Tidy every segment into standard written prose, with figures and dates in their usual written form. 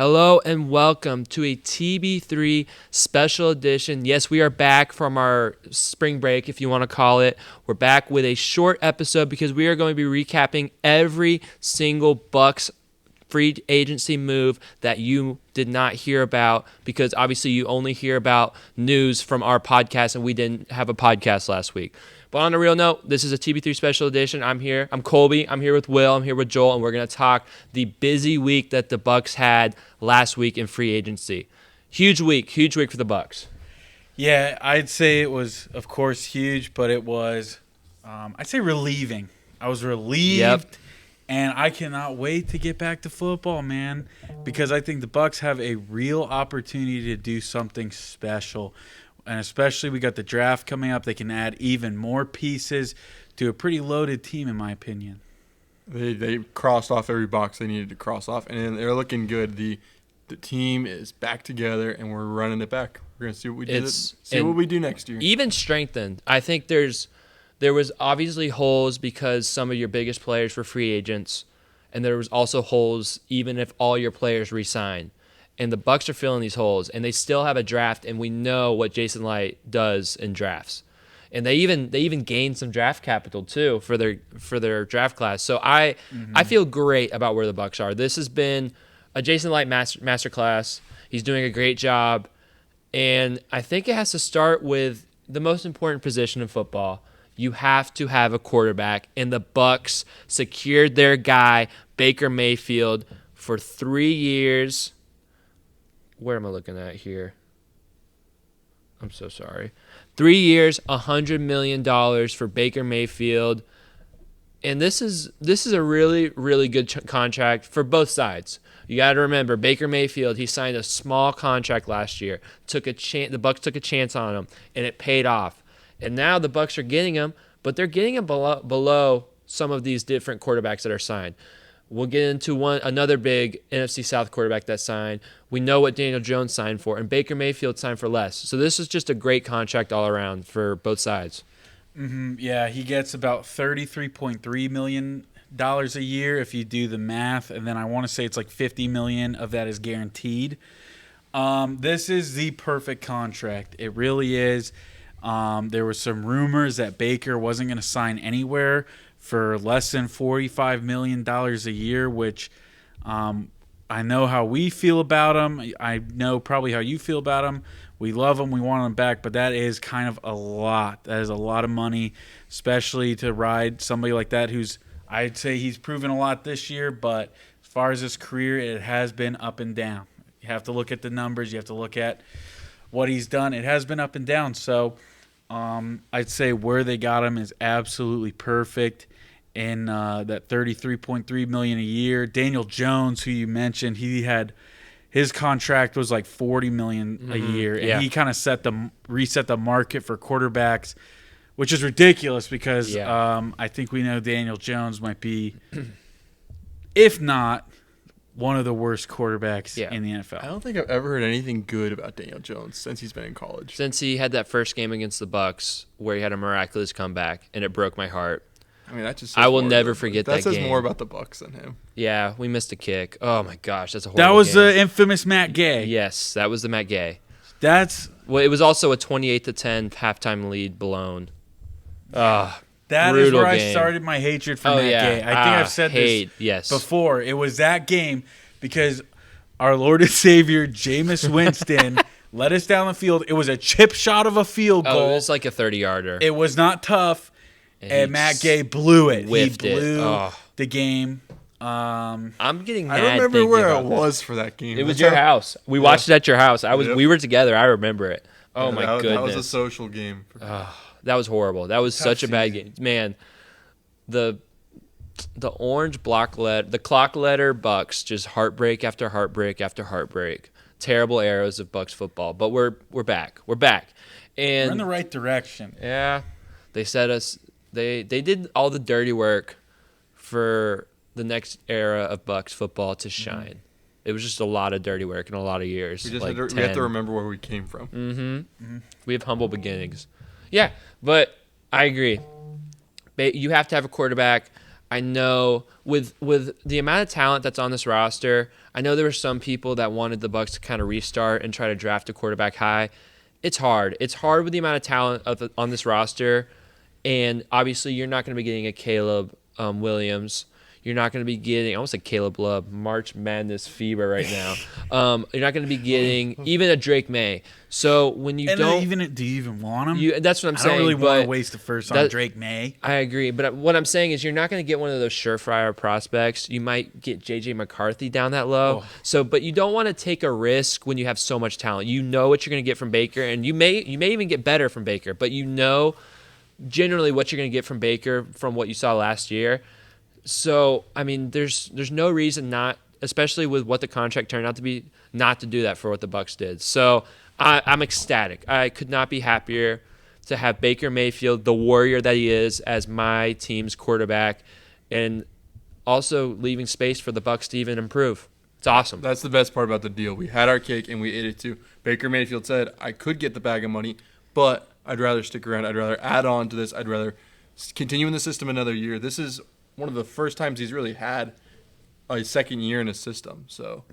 Hello and welcome to a TB3 special edition. Yes, we are back from our spring break, if you want to call it. We're back with a short episode because we are going to be recapping every single Bucs free agency move that you did not hear about, because obviously you only hear about news from our podcast and we didn't have a podcast last week. But on a real note, this is a TB3 special edition. I'm here. I'm Colby. I'm here with Will. I'm here with Joel, and we're going to talk the busy week that the Bucs had last week in free agency. Huge week for the Bucs. Yeah, I'd say it was, of course, huge, but it was, I'd say relieving. I was relieved, and I cannot wait to get back to football, man, because I think the Bucs have a real opportunity to do something special. And especially we got the draft coming up. They can add even more pieces to a pretty loaded team, in my opinion. They crossed off every box they needed to cross off, and they're looking good. The team is back together, and we're running it back. We're going to see what we do next year. Even strengthened. I think there was obviously holes because some of your biggest players were free agents, and there was also holes even if all your players re-sign. And the Bucs are filling these holes, and they still have a draft, and we know what Jason Light does in drafts. And they even gained some draft capital too for their draft class. So I feel great about where the Bucs are. This has been a Jason Light masterclass. He's doing a great job, and I think it has to start with the most important position in football. You have to have a quarterback, and the Bucs secured their guy Baker Mayfield for 3 years. Where am I looking at here? I'm so sorry. 3 years, $100 million for Baker Mayfield. And this is a really, really good contract for both sides. You got to remember, Baker Mayfield, he signed a small contract last year. The Bucs took a chance on him, and it paid off. And now the Bucs are getting him, but they're getting him below some of these different quarterbacks that are signed. We'll get into another big NFC South quarterback that signed. We know what Daniel Jones signed for, and Baker Mayfield signed for less. So this is just a great contract all around for both sides. Yeah, he gets about $33.3 million a year if you do the math, and then I want to say it's like $50 million of that is guaranteed. This is the perfect contract. It really is. There were some rumors that Baker wasn't going to sign anywhere for less than $45 million a year, which I know how we feel about him. I know probably how you feel about him. We love him. We want him back, but that is kind of a lot. That is a lot of money, especially to ride somebody like that who's, I'd say he's proven a lot this year, but as far as his career, it has been up and down. You have to look at the numbers. You have to look at what he's done. It has been up and down, so I'd say where they got him is absolutely perfect. In that $33.3 million a year. Daniel Jones, who you mentioned, his contract was like $40 million a year, and he kind of reset the market for quarterbacks, which is ridiculous because I think we know Daniel Jones might be, if not, one of the worst quarterbacks in the NFL. I don't think I've ever heard anything good about Daniel Jones since he's been in college. Since he had that first game against the Bucs where he had a miraculous comeback, and it broke my heart. I mean, that just I will never forget that game. That says more about the Bucs than him. Yeah, we missed a kick. Oh my gosh, that's a horrible That was game. the infamous Matt Gay. Yes, that was the Matt Gay. Well, it was also a 28-10 halftime lead blown. That is where I started my hatred for Matt Gay. I think I've said this before. It was that game because our Lord and Savior, Jameis Winston, led us down the field. It was a chip shot of a field goal. It was like a 30-yarder. It was not tough. And Matt Gay blew it. He blew the game. I'm getting mad. I remember where it was for that game. It was your house. We watched it at your house. We were together. I remember it. Oh my goodness. That was a social game. That was horrible. That was such a bad game. Man, the orange clock letter Bucs, just heartbreak after heartbreak after heartbreak. Terrible arrows of Bucs football. But we're back. We're back. And we're in the right direction. Yeah. They set us. They did all the dirty work for the next era of Bucs football to shine. It was just a lot of dirty work in a lot of years. We have to remember where we came from. We have humble beginnings. Yeah, but I agree. You have to have a quarterback. I know with the amount of talent that's on this roster, I know there were some people that wanted the Bucs to kind of restart and try to draft a quarterback high. It's hard. It's hard with the amount of talent on this roster, and obviously you're not going to be getting a Caleb Williams. You're not going to be getting, I almost said Caleb Love, March Madness fever right now. You're not going to be getting even a Drake May. So when you do you even want him? That's what I'm saying. I don't really want to waste the first on Drake May. I agree, but what I'm saying is you're not going to get one of those surefire prospects. You might get J.J. McCarthy down that low. But you don't want to take a risk when you have so much talent. You know what you're going to get from Baker, and you may even get better from Baker, but you know generally what you're going to get from Baker from what you saw last year. So, I mean, there's no reason not, especially with what the contract turned out to be, not to do that for what the Bucs did. So, I'm ecstatic. I could not be happier to have Baker Mayfield, the warrior that he is, as my team's quarterback, and also leaving space for the Bucs to even improve. It's awesome. That's the best part about the deal. We had our cake and we ate it too. Baker Mayfield said, I could get the bag of money, but I'd rather stick around. I'd rather add on to this. I'd rather continue in the system another year. This is one of the first times he's really had a second year in his system. So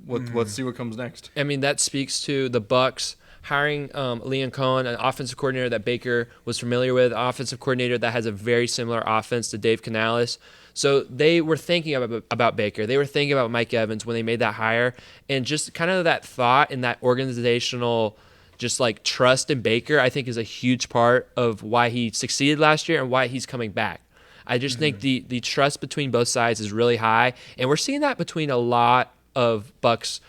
let's see what comes next. I mean, that speaks to the Bucs hiring Liam Cohen, an offensive coordinator that Baker was familiar with, an offensive coordinator that has a very similar offense to Dave Canales. So they were thinking about Baker. They were thinking about Mike Evans when they made that hire. And just kind of that thought and that organizational just like trust in Baker, I think is a huge part of why he succeeded last year and why he's coming back. I just think the trust between both sides is really high, and we're seeing that between a lot of Bucs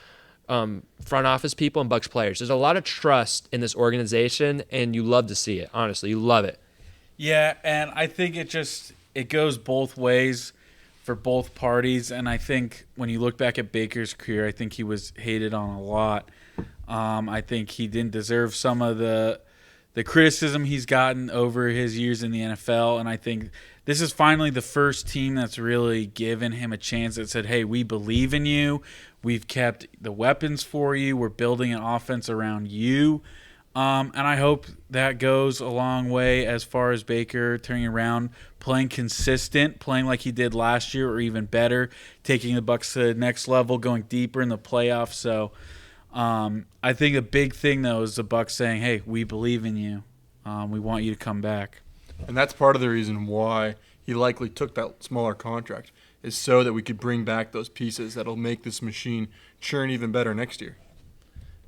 front office people and Bucs players. There's a lot of trust in this organization, and you love to see it. Honestly, you love it. Yeah, and I think it goes both ways for both parties, and I think when you look back at Baker's career, I think he was hated on a lot. I think he didn't deserve some of the criticism he's gotten over his years in the NFL, and I think this is finally the first team that's really given him a chance that said, hey, we believe in you. We've kept the weapons for you. We're building an offense around you. And I hope that goes a long way as far as Baker turning around, playing consistent, playing like he did last year or even better, taking the Bucs to the next level, going deeper in the playoffs. So I think the big thing, though, is the Bucs saying, hey, we believe in you. We want you to come back. And that's part of the reason why he likely took that smaller contract, is so that we could bring back those pieces that'll make this machine churn even better next year.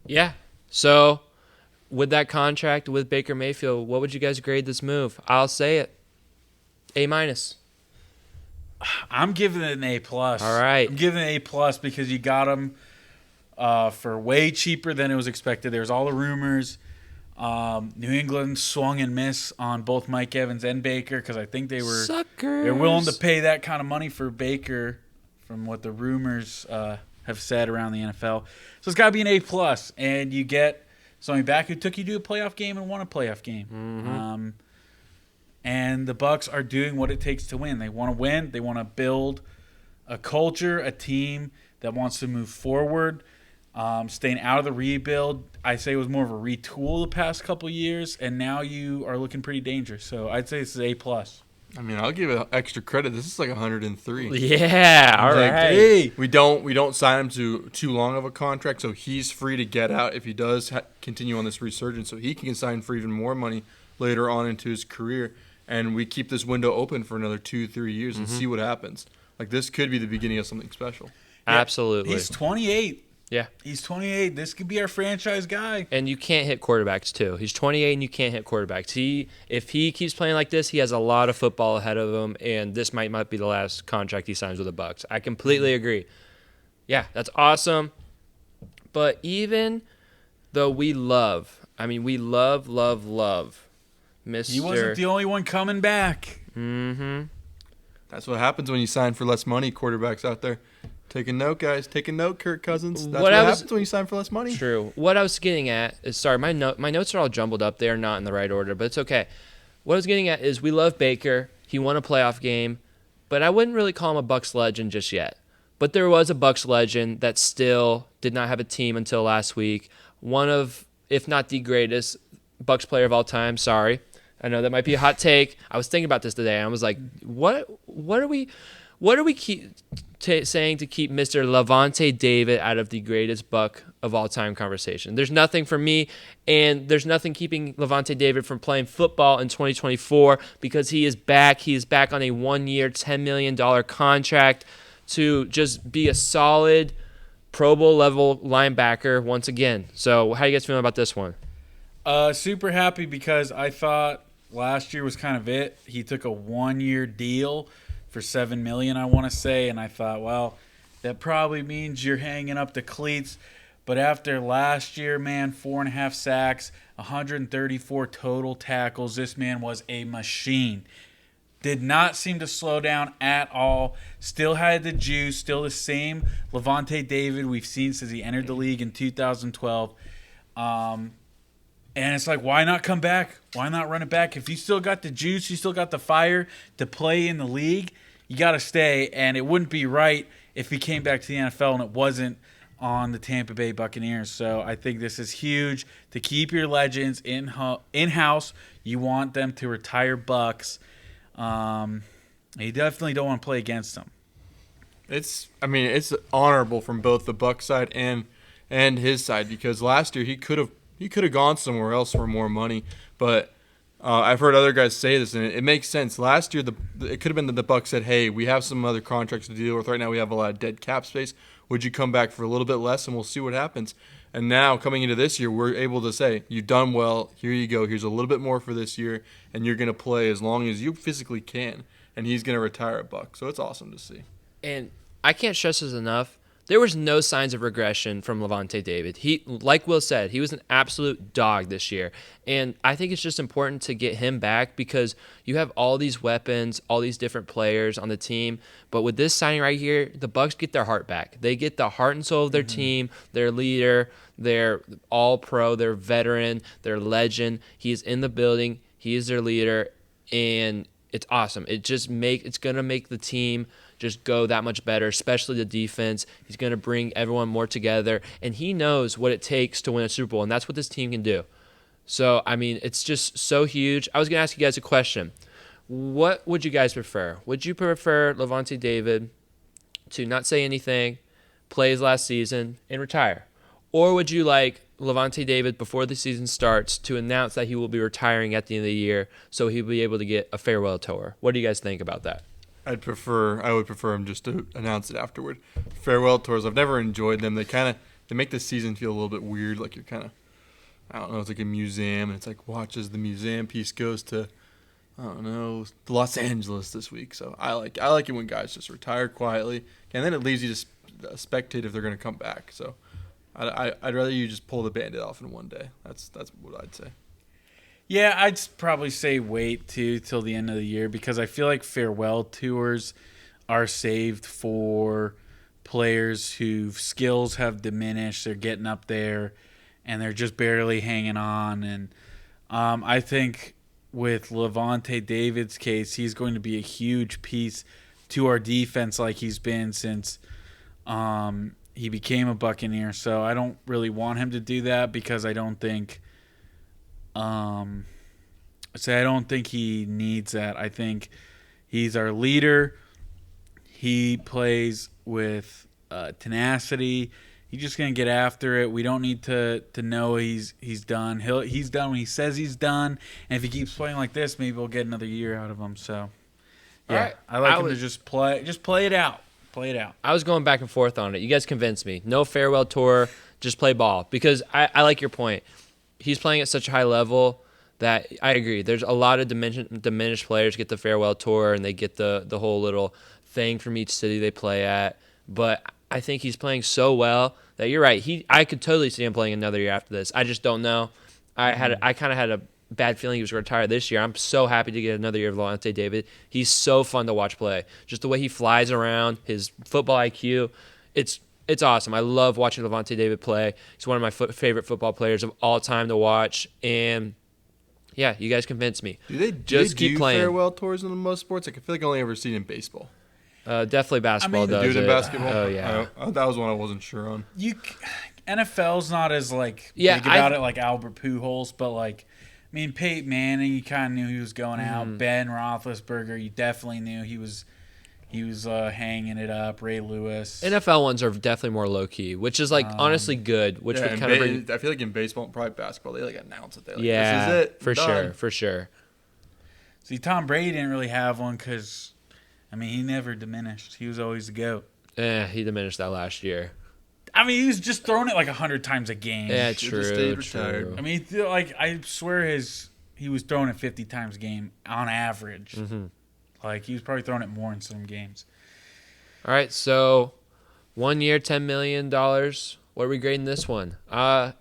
Yeah. So with that contract with Baker Mayfield, what would you guys grade this move? I'll say it. A-. I'm giving it an A+. All right. I'm giving it an A+ because you got him for way cheaper than it was expected. There's all the rumors. New England swung and missed on both Mike Evans and Baker because I think they're willing to pay that kind of money for Baker from what the rumors have said around the NFL. So it's got to be an A+. And you get somebody back who took you to a playoff game and won a playoff game. Mm-hmm. And the Bucs are doing what it takes to win. They want to win. They want to build a culture, a team that wants to move forward. Staying out of the rebuild, I say it was more of a retool the past couple years, and now you are looking pretty dangerous. So I'd say this is A+. I mean, I'll give it extra credit. This is like 103. Yeah, all right. Hey, we don't sign him to too long of a contract, so he's free to get out if he does continue on this resurgence. So he can sign for even more money later on into his career, and we keep this window open for another 2-3 years and see what happens. Like, this could be the beginning of something special. Yeah, absolutely. He's 28. Yeah. He's 28. This could be our franchise guy. And you can't hit quarterbacks, too. He's 28, and you can't hit quarterbacks. If he keeps playing like this, he has a lot of football ahead of him, and this might be the last contract he signs with the Bucs. I completely agree. Yeah, that's awesome. But even though we love Mr. He wasn't the only one coming back. Mm-hmm. That's what happens when you sign for less money, quarterbacks out there. Take a note, guys. Take a note, Kirk Cousins. That's what happens when you sign for less money. True. What I was getting at is, sorry, my notes are all jumbled up. They are not in the right order, but it's okay. What I was getting at is we love Baker. He won a playoff game, but I wouldn't really call him a Bucs legend just yet. But there was a Bucs legend that still did not have a team until last week. One of, if not the greatest Bucs player of all time, sorry, I know that might be a hot take. I was thinking about this today. I was like, what are we keep saying to keep Mr. Levante David out of the greatest Buck of all time conversation? There's nothing for me, and there's nothing keeping Levante David from playing football in 2024 because he is back. He is back on a 1-year, $10 million contract to just be a solid Pro Bowl level linebacker once again. So how you guys feeling about this one? Super happy because I thought last year was kind of it. He took a 1-year deal for $7 million, I want to say, and I thought, well, that probably means you're hanging up the cleats. But after last year, man, 4.5 sacks, 134 total tackles, this man was a machine. Did not seem to slow down at all. Still had the juice. Still the same Levante David we've seen since he entered the league in 2012. And it's like, why not come back? Why not run it back? If you still got the juice, you still got the fire to play in the league, you got to stay. And it wouldn't be right if he came back to the NFL and it wasn't on the Tampa Bay Buccaneers. So I think this is huge to keep your legends in-house. You want them to retire Bucs. You definitely don't want to play them. It's honorable from both the Bucs side and his side because last year he could have gone somewhere else for more money, but I've heard other guys say this, and it makes sense. Last year, it could have been that the Bucs said, "Hey, we have some other contracts to deal with. Right now, we have a lot of dead cap space. Would you come back for a little bit less, and we'll see what happens?" And now, coming into this year, we're able to say, "You've done well. Here you go. Here's a little bit more for this year, and you're going to play as long as you physically can." And he's going to retire a Buck, so it's awesome to see. And I can't stress this enough. There was no signs of regression from Levante David. He, like Will said, he was an absolute dog this year. And I think it's just important to get him back because you have all these weapons, all these different players on the team. But with this signing right here, the Bucs get their heart back. They get the heart and soul of their team, their leader, their all-pro, their veteran, their legend. He is in the building. He is their leader. And it's awesome. It's going to make the team just go that much better, especially the defense. He's going to bring everyone more together, and he knows what it takes to win a Super Bowl, and that's what this team can do. So, I mean, it's just so huge. I was going to ask you guys a question. What would you guys prefer? Would you prefer Levante David to not say anything, play his last season, and retire? Or would you like Levante David, before the season starts, to announce that he will be retiring at the end of the year so he'll be able to get a farewell tour? What do you guys think about that? I would prefer him just to announce it afterward. Farewell tours, I've never enjoyed them. They make the season feel a little bit weird, like you're kind of, I don't know, it's like a museum, and it's like watch as the museum piece goes to, I don't know, Los Angeles this week. So I like it when guys just retire quietly, and then it leaves you to spectate if they're going to come back. So I'd rather you just pull the Band-Aid off in one day. That's what I'd say. Yeah, I'd probably say wait till the end of the year because I feel like farewell tours are saved for players whose skills have diminished. They're getting up there, and they're just barely hanging on. And I think with Levante David's case, he's going to be a huge piece to our defense like he's been since he became a Buccaneer. So I don't really want him to do that because I don't think he needs that. I think he's our leader. He plays with tenacity. He's just gonna get after it. We don't need to know he's done. He's done when he says he's done. And if he keeps playing like this, maybe we'll get another year out of him. So yeah, all right. I like him to just play it out. Play it out. I was going back and forth on it. You guys convinced me. No farewell tour, just play ball. Because I like your point. He's playing at such a high level that I agree. There's a lot of diminished players get the farewell tour and they get the whole little thing from each city they play at. But I think he's playing so well that you're right. I could totally see him playing another year after this. I just don't know. I kind of had a bad feeling he was going to retire this year. I'm so happy to get another year of Levante David. He's so fun to watch play. Just the way he flies around, his football IQ, it's awesome. I love watching Levante David play. He's one of my favorite football players of all time to watch. And yeah, you guys convinced me. Do they keep playing farewell tours in most sports? I feel like I only ever seen it in baseball. Definitely basketball does do it in basketball. Oh yeah, that was one I wasn't sure on. NFL's not as big about it like Albert Pujols, but mean, Peyton Manning, you kind of knew he was going out. Ben Roethlisberger, you definitely knew he was hanging it up. Ray Lewis. NFL ones are definitely more low key, which is honestly good. Which would kind of bring. I feel like in baseball and probably basketball, they announce it. They're Yeah, this is it. For done. sure. See, Tom Brady didn't really have one because, he never diminished. He was always the GOAT. He diminished that last year. He was just throwing it 100 times a game. Yeah, He just stayed true. retired. I swear he was throwing it 50 times a game on average. He was probably throwing it more in some games. All right, so 1 year, $10 million. What are we grading this one? A+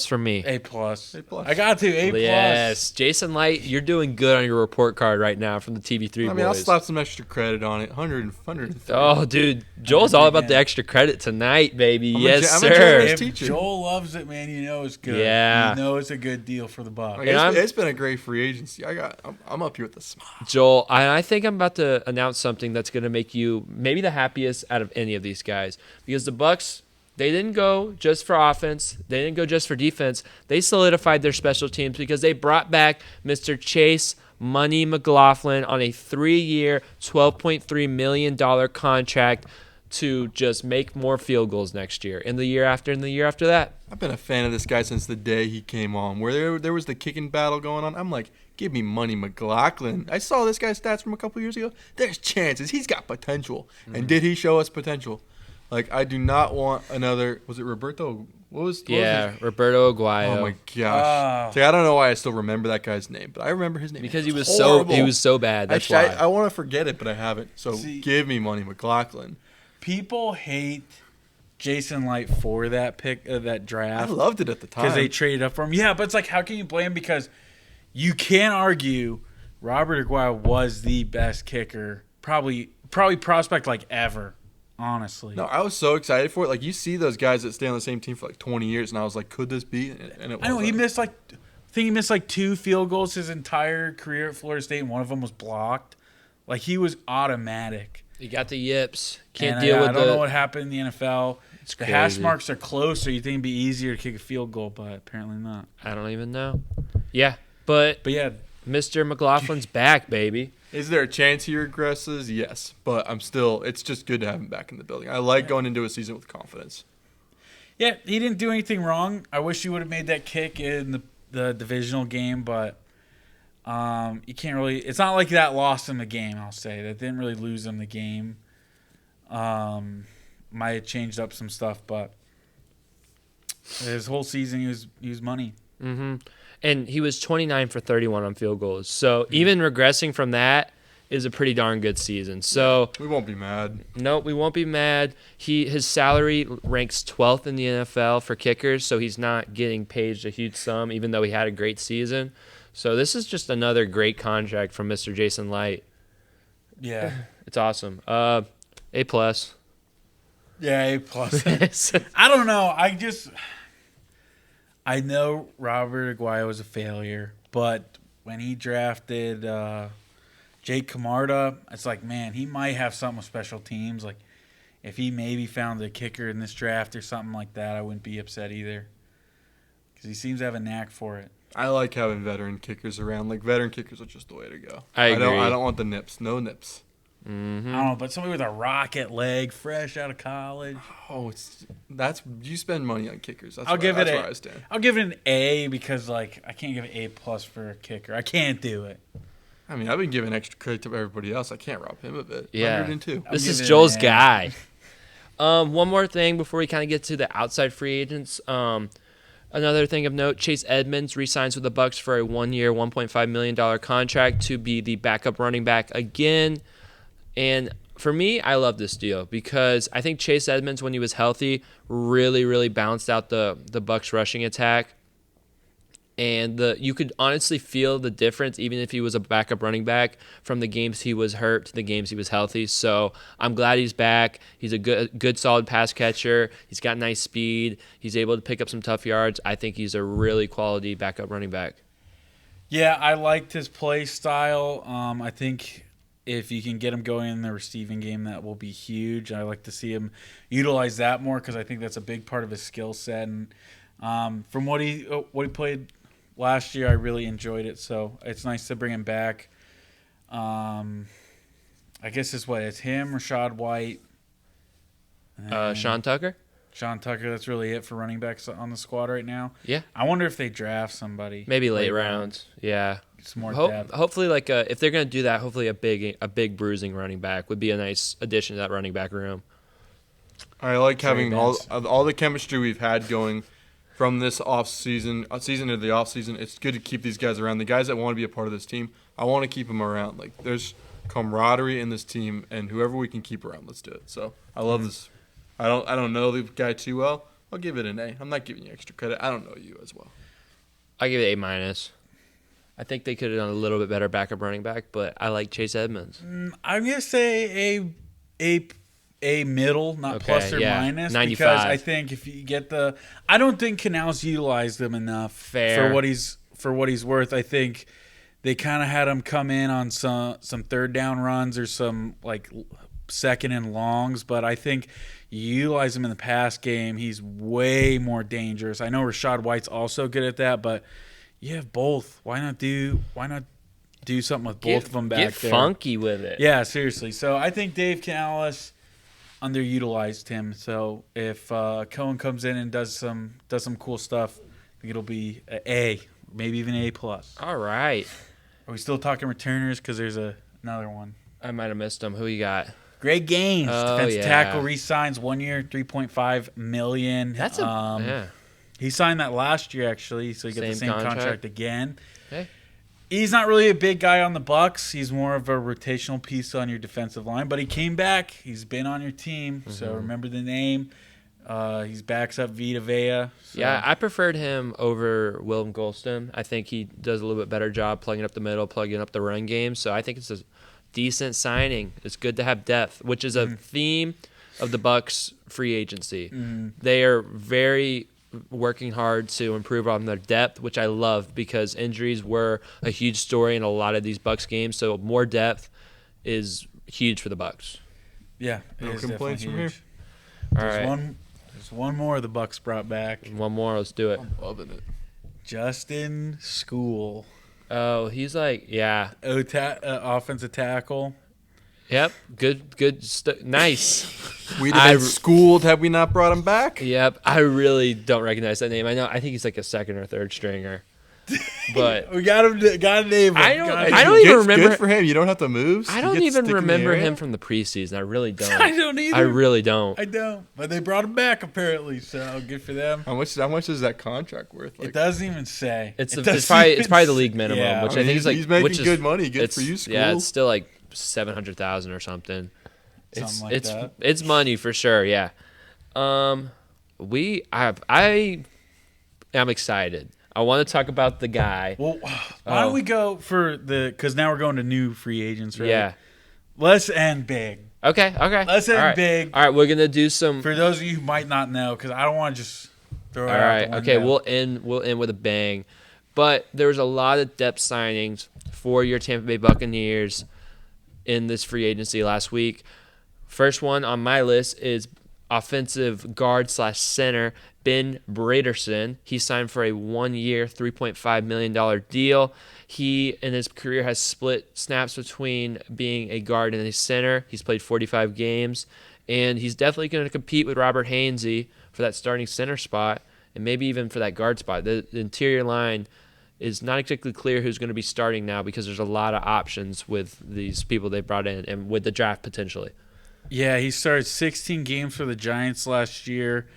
for me. A+. I got to A+. Yes, Jason Light, you're doing good on your report card right now from the TB3 boys. I'll slap some extra credit on it. 103. Oh, dude, Joel's all about the extra credit tonight, baby. Yes, I'm a sir. generous If teacher. Joel loves it, man, you know it's good. Yeah. You know it's a good deal for the Bucs. It's been a great free agency. I'm up here with the smile. Joel, I think I'm about to announce something that's going to make you maybe the happiest out of any of these guys, because the Bucs, they didn't go just for offense. They didn't go just for defense. They solidified their special teams because they brought back Mr. Chase Money McLaughlin on a 3-year, $12.3 million contract to just make more field goals next year, and the year after, and the year after that. I've been a fan of this guy since the day he came on. Where there was the kicking battle going on, I'm like, give me Money McLaughlin. I saw this guy's stats from a couple years ago. There's chances. He's got potential. And did he show us potential? I do not want another. Was it Roberto? What was Roberto Aguayo. Oh my gosh! I don't know why I still remember that guy's name, but I remember his name because he was horrible. so bad. That's why I want to forget it, but I haven't. So give me Money McLaughlin. People hate Jason Light for that pick of that draft. I loved it at the time because they traded up for him. Yeah, but it's how can you blame him? Because you can't argue Robert Aguayo was the best kicker, probably prospect ever. Honestly, no, I was so excited for it. You see those guys that stay on the same team for 20 years, and I was like, could this be? And it was. I know he missed I think he missed 2 field goals his entire career at Florida State, and one of them was blocked. He was automatic. He got the yips. Can't and deal with I don't know what happened in the NFL. It's the crazy. hash marks are close, so you think it'd be easier to kick a field goal, but apparently not. I don't even know. Yeah, but yeah, Mr. McLaughlin's back, baby. Is there a chance he regresses? Yes, but it's just good to have him back in the building. I like going into a season with confidence. Yeah, he didn't do anything wrong. I wish he would have made that kick in the divisional game, but you can't really. It's not like that lost him the game. I'll say that didn't really lose him the game. Might have changed up some stuff, but his whole season he was money. Mm-hmm. And he was 29 for 31 on field goals. So even regressing from that is a pretty darn good season. So we won't be mad. No, we won't be mad. His salary ranks 12th in the NFL for kickers, so he's not getting paid a huge sum, even though he had a great season. So this is just another great contract from Mr. Jason Light. Yeah, it's awesome. A+. Yeah, A+. I don't know. I know Robert Aguayo was a failure, but when he drafted Jake Camarda, it's man, he might have something with special teams. If he maybe found a kicker in this draft or something like that, I wouldn't be upset either. Because he seems to have a knack for it. I like having veteran kickers around. Veteran kickers are just the way to go. I agree. I don't want the nips. No nips. Mm-hmm. I don't know, but somebody with a rocket leg, fresh out of college. Oh, you spend money on kickers. That's I'll give it where I stand. I'll give it an A because I can't give it A+ for a kicker. I can't do it. I mean, I've been giving extra credit to everybody else. I can't rob him of it. Yeah, 102. This is Joel's guy. One more thing before we kind of get to the outside free agents. Another thing of note: Chase Edmonds re-signs with the Bucs for a 1-year, $1.5 million contract to be the backup running back again. And for me, I love this deal because I think Chase Edmonds, when he was healthy, really, really balanced out the Bucs rushing attack. And you could honestly feel the difference, even if he was a backup running back, from the games he was hurt to the games he was healthy. So I'm glad he's back. He's a good, solid pass catcher. He's got nice speed. He's able to pick up some tough yards. I think he's a really quality backup running back. Yeah, I liked his play style. I think if you can get him going in the receiving game, that will be huge. I like to see him utilize that more because I think that's a big part of his skill set. And from what he played Last year I really enjoyed it, so it's nice to bring him back. I guess it's him, Rashad White, and Sean Tucker? Sean Tucker. That's really it for running backs on the squad right now. Yeah. I wonder if they draft somebody. Maybe late rounds. Yeah. Some more depth. Hopefully, if they're going to do that, hopefully a big bruising running back would be a nice addition to that running back room. I like having Benz. all the chemistry we've had going from this season to the off season. It's good to keep these guys around. The guys that want to be a part of this team, I want to keep them around. Like, there's camaraderie in this team, and whoever we can keep around, let's do it. So I love this. I don't know the guy too well. I'll give it an A. I'm not giving you extra credit. I don't know you as well. I give it A-. I think they could have done a little bit better backup running back, but I like Chase Edmonds. I'm gonna say a middle, not Okay, plus or yeah, minus, 95. because I think if you get I don't think Canals utilized him enough Fair. for what he's worth. I think they kind of had him come in on some third down runs or some like second and longs, but I think you utilize him in the pass game, he's way more dangerous. I know Rashad White's also good at that, but you have both. Why not do something with both of them back get there? Get funky with it. Yeah, seriously. So I think Dave Canales underutilized him. So if Cohen comes in and does some cool stuff, I think it'll be an A, maybe even A+. All right. Are we still talking returners? Because there's another one. I might have missed him. Who you got? Greg Gaines, Oh, defensive yeah. tackle, re-signs 1 year, $3.5 million. That's yeah. He signed that last year, actually, so he got the Same same contract contract again. Okay. He's not really a big guy on the Bucs. He's more of a rotational piece on your defensive line, but he came back. He's been on your team, so remember the name. He's backs up Vita Vea. So. Yeah, I preferred him over Willem Golston. I think he does a little bit better job plugging up the middle, plugging up the run game. So I think it's a decent signing. It's good to have depth, which is a theme of the Bucs free agency. They are very working hard to improve on their depth, which I love because injuries were a huge story in a lot of these Bucs games. So more depth is huge for the Bucs. Yeah, it No is complaints definitely from huge. All right, There's one more the Bucs brought back. one more. Let's do it. I'm loving it. Justin School, Oh, he's like, yeah. offensive tackle. Yep. Good. Nice. We'd have been schooled had we not brought him back. Yep. I really don't recognize that name. I think he's like a second or third stringer. But We got him. Got to name him. I don't- Gotta I name don't him. even It's remember- good for him. You don't have to move. so I you don't get to even stick in the remember area. him from the preseason. I really don't. I don't either. I really don't. I don't. But they brought him back apparently, so good for them. How much is that contract worth? It doesn't even say. It's It it's doesn't probably the even league minimum, yeah. which I I, mean, think is like he's making which is, good money. Good it's, for you, School. Yeah, it's still like 700,000 or something. Something like it's that. it's money for sure. Yeah. I am excited. I want to talk about the guy. Well, why don't we go for because now we're going to new free agents, right? Yeah. Let's end big. Okay. Let's end All right. big. All right, we're gonna do some. For those of you who might not know, because I don't want to just throw it All out right. the Okay. window. We'll end with a bang. But there was a lot of depth signings for your Tampa Bay Buccaneers in this free agency last week. First one on my list is offensive guard / center Ben Braderson. He signed for a 1 year, $3.5 million deal. He, in his career, has split snaps between being a guard and a center. He's played 45 games, and he's definitely going to compete with Robert Hainsey for that starting center spot and maybe even for that guard spot. The interior line is not exactly clear who's going to be starting now because there's a lot of options with these people they brought in and with the draft potentially. Yeah, he started 16 games for the Giants last year.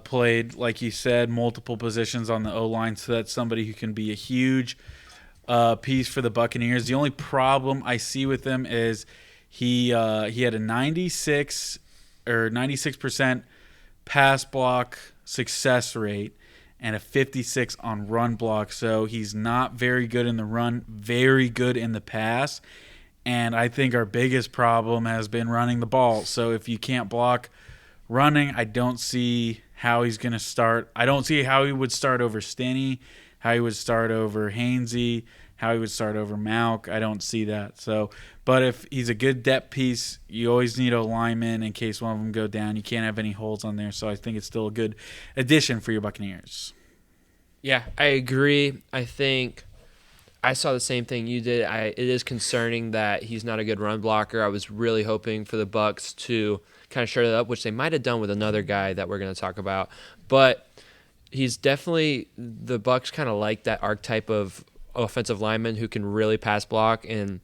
Played, like you said, multiple positions on the O-line, so that's somebody who can be a huge piece for the Buccaneers. The only problem I see with him is he had a 96% pass block success rate and a 56 on run block. So he's not very good in the run, very good in the pass. And I think our biggest problem has been running the ball. So if you can't block running, I don't see how he's going to start. I don't see how he would start over Stinney, how he would start over Hainsey, how he would start over Malk. I don't see that. So, but if he's a good depth piece, you always need a lineman in case one of them go down. You can't have any holes on there. So I think it's still a good addition for your Buccaneers. Yeah, I agree. I think I saw the same thing you did. It is concerning that he's not a good run blocker. I was really hoping for the Bucs to kind of shore that up, which they might have done with another guy that we're going to talk about. But he's definitely the Bucs kind of like that archetype of offensive lineman who can really pass block and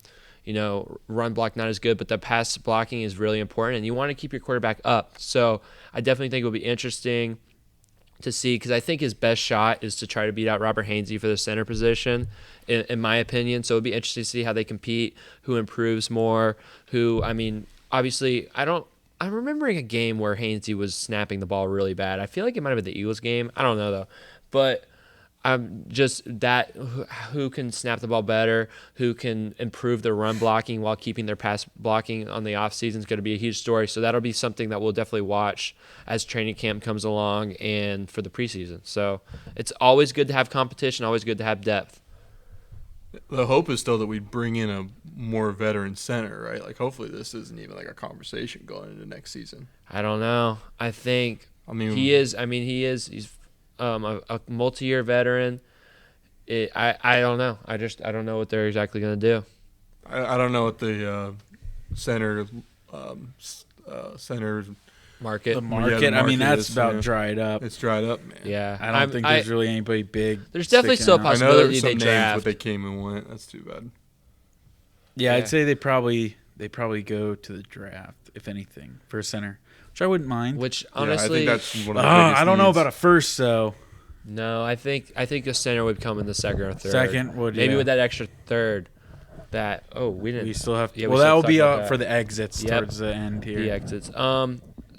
run block not as good, but the pass blocking is really important, and you want to keep your quarterback up. So I definitely think it will be interesting to see, because I think his best shot is to try to beat out Robert Hainsey for the center position, in my opinion. So it'll be interesting to see how they compete, who improves more, obviously, I'm remembering a game where Hainsey was snapping the ball really bad. I feel like it might have been the Eagles game. I don't know, though. But I'm just that who can snap the ball better, who can improve their run blocking while keeping their pass blocking on the offseason is going to be a huge story. So that'll be something that we'll definitely watch as training camp comes along and for the preseason. So it's always good to have competition, always good to have depth. The hope is still that we bring in a more veteran center, right? Like, hopefully this isn't even like a conversation going into next season. I don't know. I think he is. He's a multi-year veteran. I don't know. I don't know what they're exactly going to do. I don't know what the center market. The market. Yeah, the market that's is, about dried up. It's dried up, man. Yeah, I don't think there's really anybody big. There's definitely still a I know there possibility were some they names, draft. but they came and went. That's too bad. Yeah, I'd say they probably go to the draft, if anything, for a center, which I wouldn't mind. Which honestly, I think that's one of the biggest I don't know needs. about a first, though. No, I think a center would come in the second or third. Second would, maybe yeah. with that extra third. We didn't. We still have to. Yeah, well, that will be that. for the exits Yep. towards the end here. The exits.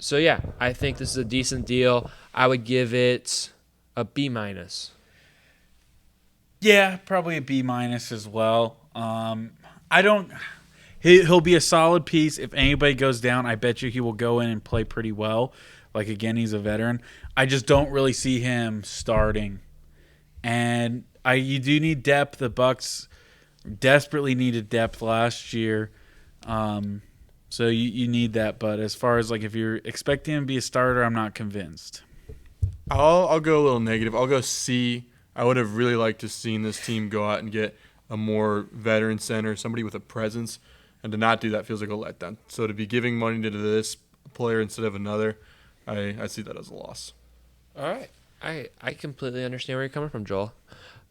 So yeah, I think this is a decent deal. I would give it a B-. Yeah, probably a B- as well. I don't. He'll be a solid piece. If anybody goes down, I bet you he will go in and play pretty well. Like, again, he's a veteran. I just don't really see him starting. And you do need depth. The Bucs desperately needed depth last year. So you need that. But as far as, like, if you're expecting him to be a starter, I'm not convinced. I'll go a little negative. I'll go C. I would have really liked to seen this team go out and get a more veteran center, somebody with a presence, and to not do that feels like a letdown. So to be giving money to this player instead of another, I see that as a loss. All right. I completely understand where you're coming from, Joel.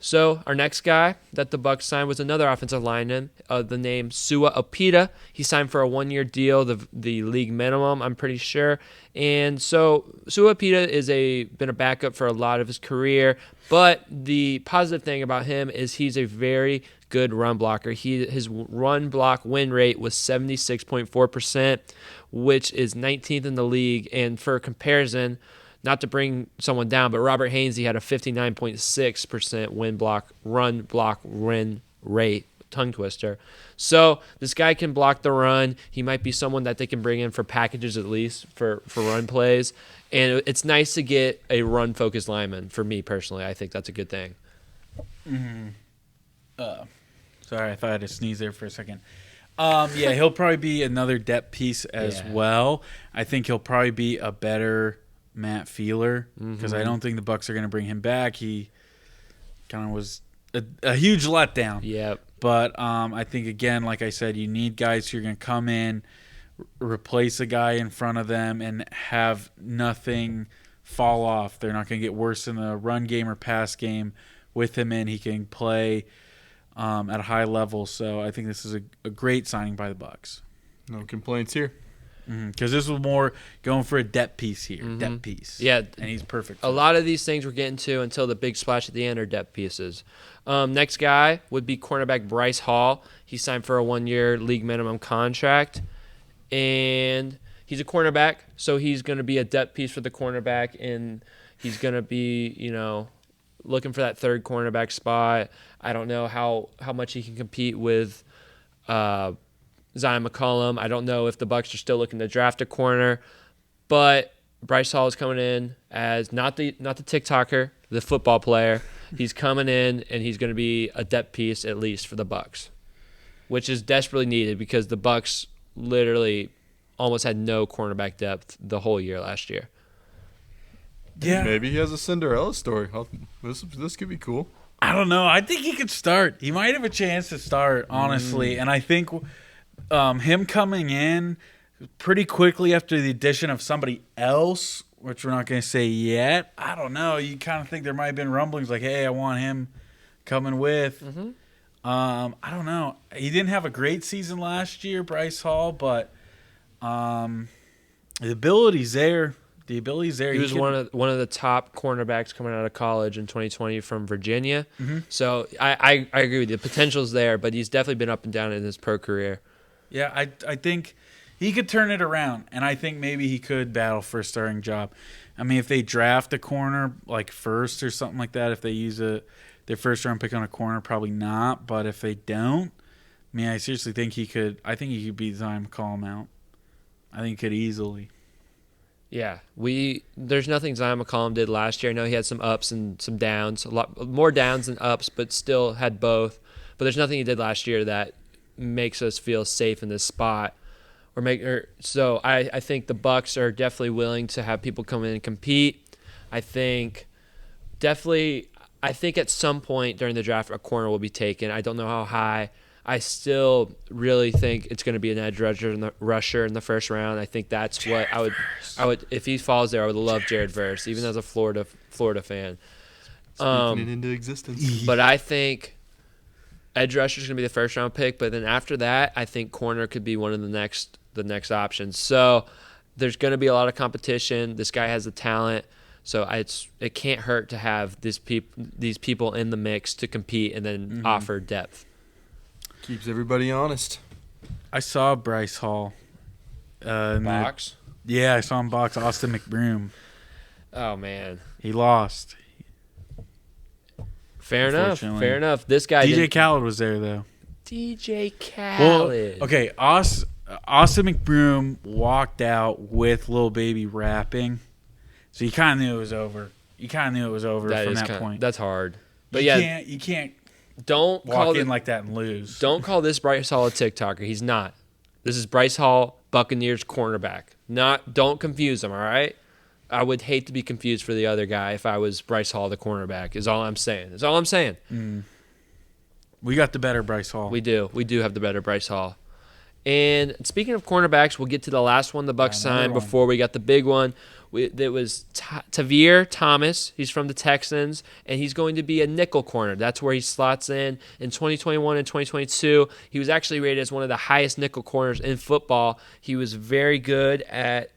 So our next guy that the Bucs signed was another offensive lineman, the name Sua Opeta. He signed for a 1-year deal, the league minimum, I'm pretty sure. And so Sua Opeta been a backup for a lot of his career, but the positive thing about him is he's a very good run blocker. His run block win rate was 76.4%, which is 19th in the league. And for comparison, not to bring someone down, but Robert Hainsey had a 59.6% run block win rate, tongue twister. So this guy can block the run. He might be someone that they can bring in for packages, at least for run plays. And it's nice to get a run-focused lineman. For me personally, I think that's a good thing. Mm-hmm. Sorry, I thought I had to sneeze there for a second. Yeah, he'll probably be another depth piece as well. I think he'll probably be a better Matt Feeler, because I don't think the Bucs are going to bring him back. He kind of was a huge letdown. Yep. But I think, again, like I said, you need guys who are going to come in, replace a guy in front of them, and have nothing fall off. They're not going to get worse in the run game or pass game with him in. He can play at a high level. So I think this is a great signing by the Bucs. No complaints here. Because this was more going for a depth piece here. Depth piece. Yeah. And he's perfect. A lot of these things we're getting to until the big splash at the end are depth pieces. Next guy would be cornerback Bryce Hall. He signed for a 1-year league minimum contract. And he's a cornerback, so he's going to be a depth piece for the cornerback, and he's going to be, looking for that third cornerback spot. I don't know how much he can compete with Zion McCollum. I don't know if the Bucs are still looking to draft a corner, but Bryce Hall is coming in as not the TikToker, the football player. He's coming in, and he's going to be a depth piece at least for the Bucs, which is desperately needed because the Bucs literally almost had no cornerback depth the whole year last year. Yeah. Maybe he has a Cinderella story. This could be cool. I don't know. I think he could start. He might have a chance to start, honestly. And I think him coming in pretty quickly after the addition of somebody else, which we're not going to say yet. I don't know. You kind of think there might have been rumblings like, hey, I want him coming with. Mm-hmm. I don't know. He didn't have a great season last year, Bryce Hall, but the ability's there. The ability's there. He was one of the top cornerbacks coming out of college in 2020 from Virginia. Mm-hmm. So I agree with you. The potential's there, but he's definitely been up and down in his pro career. Yeah, I think he could turn it around, and I think maybe he could battle for a starting job. I mean, if they draft a corner like first or something like that, if they use their first round pick on a corner, probably not. But if they don't, I mean, I seriously think he could. I think he could beat Zion McCollum out. I think he could easily. Yeah, there's nothing Zion McCollum did last year. I know he had some ups and some downs, a lot more downs than ups, but still had both. But there's nothing he did last year that makes us feel safe in this spot. So I think the Bucs are definitely willing to have people come in and compete. I think at some point during the draft a corner will be taken. I don't know how high. I still really think it's going to be an edge rusher in the first round. I think that's what I would if he falls there. I would love Jared Verse, even as a Florida fan. Speaking it into existence. But I think edge rusher is going to be the first round pick. But then after that, I think corner could be one of the next options. So there's going to be a lot of competition. This guy has the talent. So it can't hurt to have these people in the mix to compete and then offer depth. Keeps everybody honest. I saw Bryce Hall. Box? Yeah, I saw him box Austin McBroom. Oh, man. He lost. Fair enough. This guy DJ Khaled was there, though. DJ Khaled. Well, okay, Austin McBroom walked out with Lil Baby rapping. So you kind of knew it was over. From that point. That's hard. But you can't don't walk in like that and lose. Don't call this Bryce Hall a TikToker. He's not. This is Bryce Hall, Buccaneers cornerback. Don't confuse him, all right? I would hate to be confused for the other guy if I was Bryce Hall, the cornerback, is all I'm saying. We got the better Bryce Hall. We do. We do have the better Bryce Hall. And speaking of cornerbacks, we'll get to the last one the Bucs signed before we got the big one. It was Tavir Thomas. He's from the Texans, and he's going to be a nickel corner. That's where he slots in 2021 and 2022. He was actually rated as one of the highest nickel corners in football. He was very good at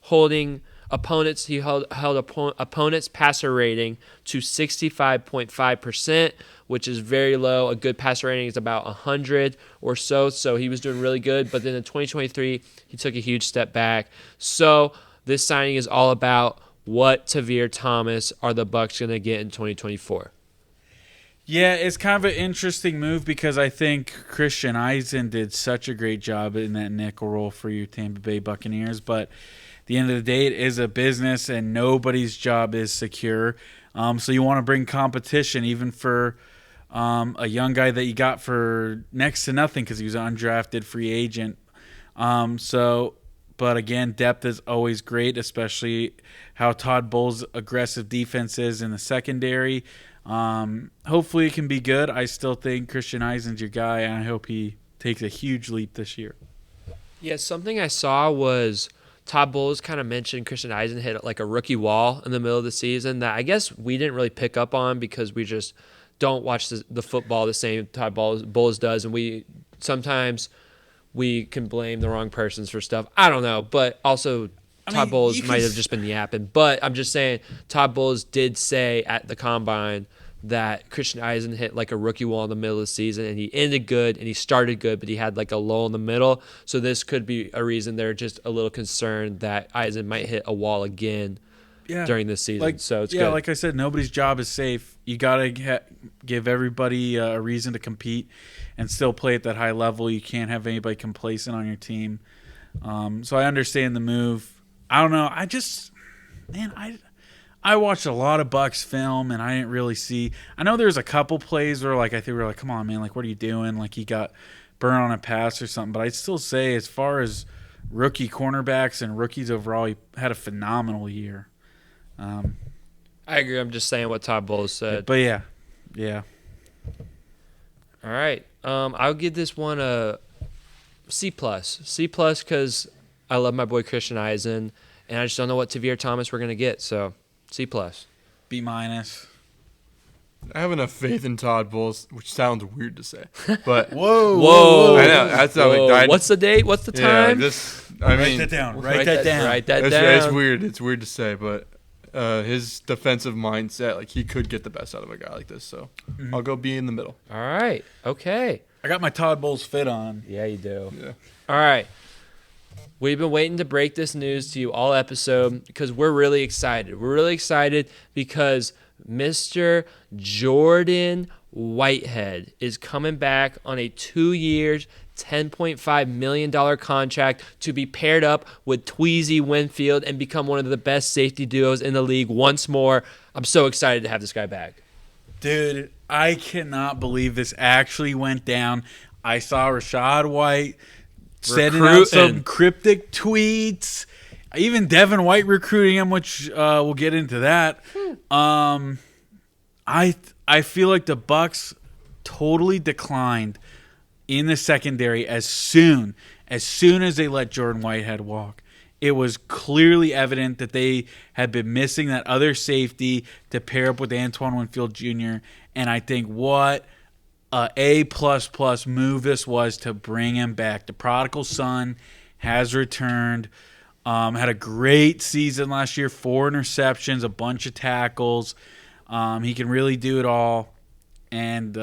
holding opponents. He held opponents' passer rating to 65.5%, which is very low. A good passer rating is about 100 or so. So he was doing really good. But then in 2023, he took a huge step back. So this signing is all about what Tavir Thomas are the Bucs going to get in 2024. Yeah, it's kind of an interesting move because I think Christian Eisen did such a great job in that nickel role for your Tampa Bay Buccaneers. But at the end of the day, it is a business and nobody's job is secure. So you want to bring competition even for a young guy that you got for next to nothing because he was an undrafted free agent. But again, depth is always great, especially how Todd Bowles' aggressive defense is in the secondary. Hopefully it can be good. I still think Christian Eisen's your guy, and I hope he takes a huge leap this year. Yeah, something I saw was Todd Bowles kind of mentioned Christian Eisen hit like a rookie wall in the middle of the season that I guess we didn't really pick up on because we just don't watch the football the same Todd Bowles does, and we can blame the wrong persons for stuff. I don't know, but also Todd Bowles might have just been yapping. But I'm just saying Todd Bowles did say at the Combine that Christian Eisen hit like a rookie wall in the middle of the season, and he ended good and he started good, but he had like a lull in the middle. So this could be a reason they're just a little concerned that Eisen might hit a wall again during this season. So it's good. Like I said, nobody's job is safe. You got to give everybody a reason to compete and still play at that high level. You can't have anybody complacent on your team. So I understand the move. I don't know. I watched a lot of Bucs film, and I didn't really see. I know there's a couple plays where I think we were like, come on, man, what are you doing? Like he got burned on a pass or something. But I'd still say as far as rookie cornerbacks and rookies overall, he had a phenomenal year. I agree. I'm just saying what Todd Bowles said. But yeah. All right. I'll give this one a C+. C+ because I love my boy Christian Eisen, and I just don't know what Tavir Thomas we're going to get. So C+. B-. I have enough faith in Todd Bowles, which sounds weird to say, but Whoa. I know that's not like, what's the date? What's the time? Write that down. Write that down. It's weird. It's weird to say, but his defensive mindset, like he could get the best out of a guy like this. So I'll go B in the middle. All right. Okay. I got my Todd Bowles fit on. Yeah, you do. Yeah. All right. We've been waiting to break this news to you all episode because we're really excited. We're really excited because Mr. Jordan Whitehead is coming back on a 2 years, $10.5 million contract to be paired up with Tweezy Winfield and become one of the best safety duos in the league once more. I'm so excited to have this guy back. Dude, I cannot believe this actually went down. I saw Rashad White sending out some cryptic tweets. Even Devin White recruiting him, which we'll get into that. I feel like the Bucs totally declined in the secondary as soon as they let Jordan Whitehead walk. It was clearly evident that they had been missing that other safety to pair up with Antoine Winfield Jr. And I think what a A++ move this was to bring him back. The prodigal son has returned. Had a great season last year, 4 interceptions, a bunch of tackles. He can really do it all. And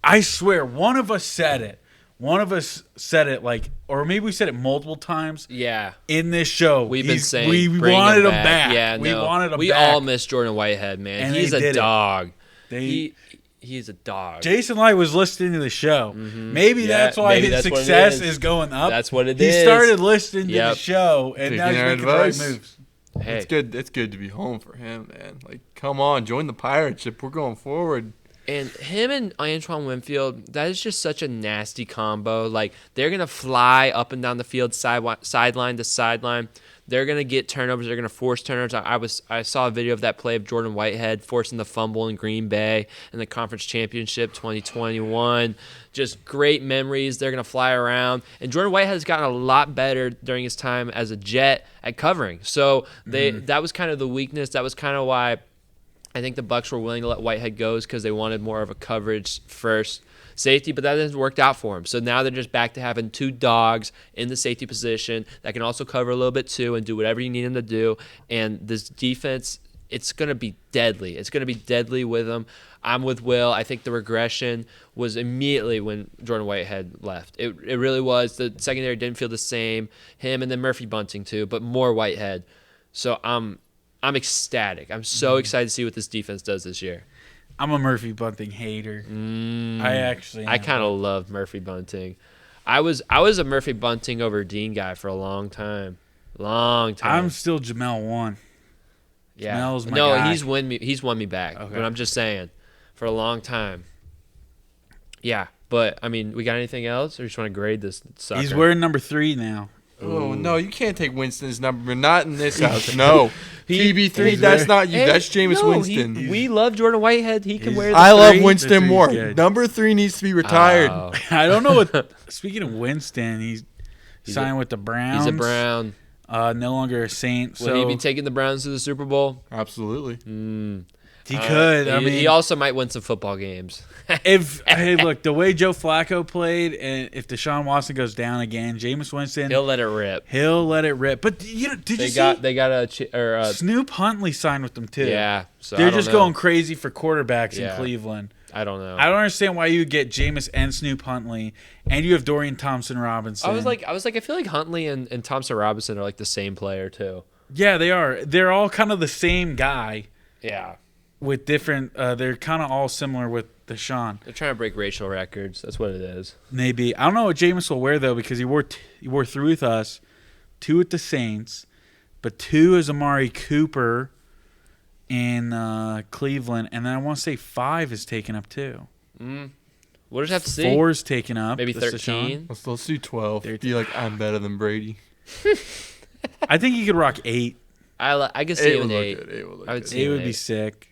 I swear, one of us said it. One of us said it or maybe we said it multiple times. Yeah. In this show. We've been saying we wanted him back. Yeah, we no. wanted him we back. all miss Jordan Whitehead, man. And he's a dog. He's a dog. Jason Light was listening to the show. Mm-hmm. Maybe that's why his success is going up. That's what it is. He started listening to the show, and now he's making the right moves. Hey. It's good to be home for him, man. Like, come on, join the pirate ship. We're going forward. And him and Antoine Winfield, that is just such a nasty combo. Like, they're going to fly up and down the field, sideline to sideline. They're going to get turnovers. They're going to force turnovers. I saw a video of that play of Jordan Whitehead forcing the fumble in Green Bay in the Conference Championship 2021. Just great memories. They're going to fly around. And Jordan Whitehead has gotten a lot better during his time as a Jet at covering. So that was kind of the weakness. That was kind of why I think the Bucs were willing to let Whitehead go, because they wanted more of a coverage first safety, but that hasn't worked out for him. So now they're just back to having 2 dogs in the safety position that can also cover a little bit too and do whatever you need them to do. And this defense, it's going to be deadly. It's going to be deadly with them. I'm with Will. I think the regression was immediately when Jordan Whitehead left. It really was. The secondary didn't feel the same. Him and then Murphy Bunting too, but more Whitehead. So I'm ecstatic. I'm so excited to see what this defense does this year. I'm a Murphy Bunting hater. I kind of love Murphy Bunting. I was a Murphy Bunting over Dean guy for a long time. I'm still Jamel 1. Yeah. Jamel's my guy. He's won me back. Okay. But I'm just saying, for a long time. Yeah, but I mean, we got anything else, or you just want to grade this sucker? He's wearing number 3 now. Oh, no, you can't take Winston's number. Not in this house. No. TB3, that's not you. That's Jameis Winston. We love Jordan Whitehead. He can wear the 3. I love Winston more. Number 3 needs to be retired. Oh. I don't know what. Speaking of Winston, he's signed with the Browns. He's a Brown. No longer a Saint. Will he be taking the Browns to the Super Bowl? Absolutely. He could. He also might win some football games. Look, the way Joe Flacco played, and if Deshaun Watson goes down again, Jameis Winston, he'll let it rip. But did you see? They got Snoop Huntley signed with them too. Yeah, so they're just going crazy for quarterbacks in Cleveland. I don't know. I don't understand why you get Jameis and Snoop Huntley, and you have Dorian Thompson-Robinson. I was like, I feel like Huntley and Thompson Robinson are like the same player too. Yeah, they are. They're all kind of the same guy. Yeah. With different, they're kind of all similar with Deshaun. They're trying to break racial records. That's what it is. Maybe. I don't know what Jameis will wear, though, because he wore 3 with us, 2 with the Saints, but 2 is Amari Cooper in Cleveland, and then I want to say 5 is taken up, too. We'll just have to see. 4 is taken up. Maybe 13. Let's do 12. Be like, I'm better than Brady. I think he could rock 8. I can see 8 him would in look 8. good. 8 would look I would good. see It would be sick.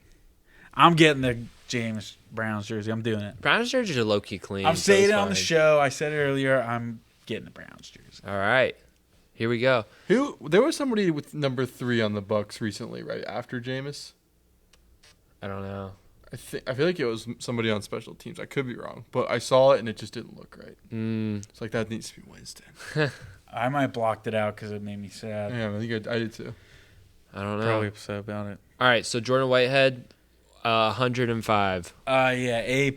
I'm getting the James Browns jersey. I'm doing it. Browns jerseys are low key clean. I'm so saying it's it on the fine. show. I said it earlier. I'm getting the Browns jersey. All right, here we go. There was somebody with number 3 on the Bucs recently, right after Jameis. I don't know. I feel like it was somebody on special teams. I could be wrong, but I saw it and it just didn't look right. It's like that needs to be Winston. I might have blocked it out because it made me sad. Yeah, I think I did too. I don't know. Probably upset about it. All right, so Jordan Whitehead, 105. Yeah, A+++.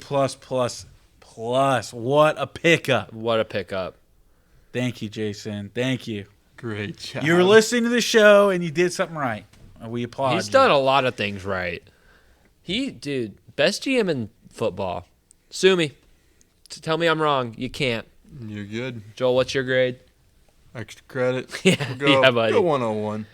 What a pickup. What a pickup. Thank you, Jason. Thank you. Great job. You were listening to the show and you did something right. We applaud He's you. done a lot of things right. Dude, best GM in football. Sue me. Tell me I'm wrong. You can't. You're good. Joel, what's your grade? Extra credit. Yeah, We'll go, yeah, buddy. Go 101.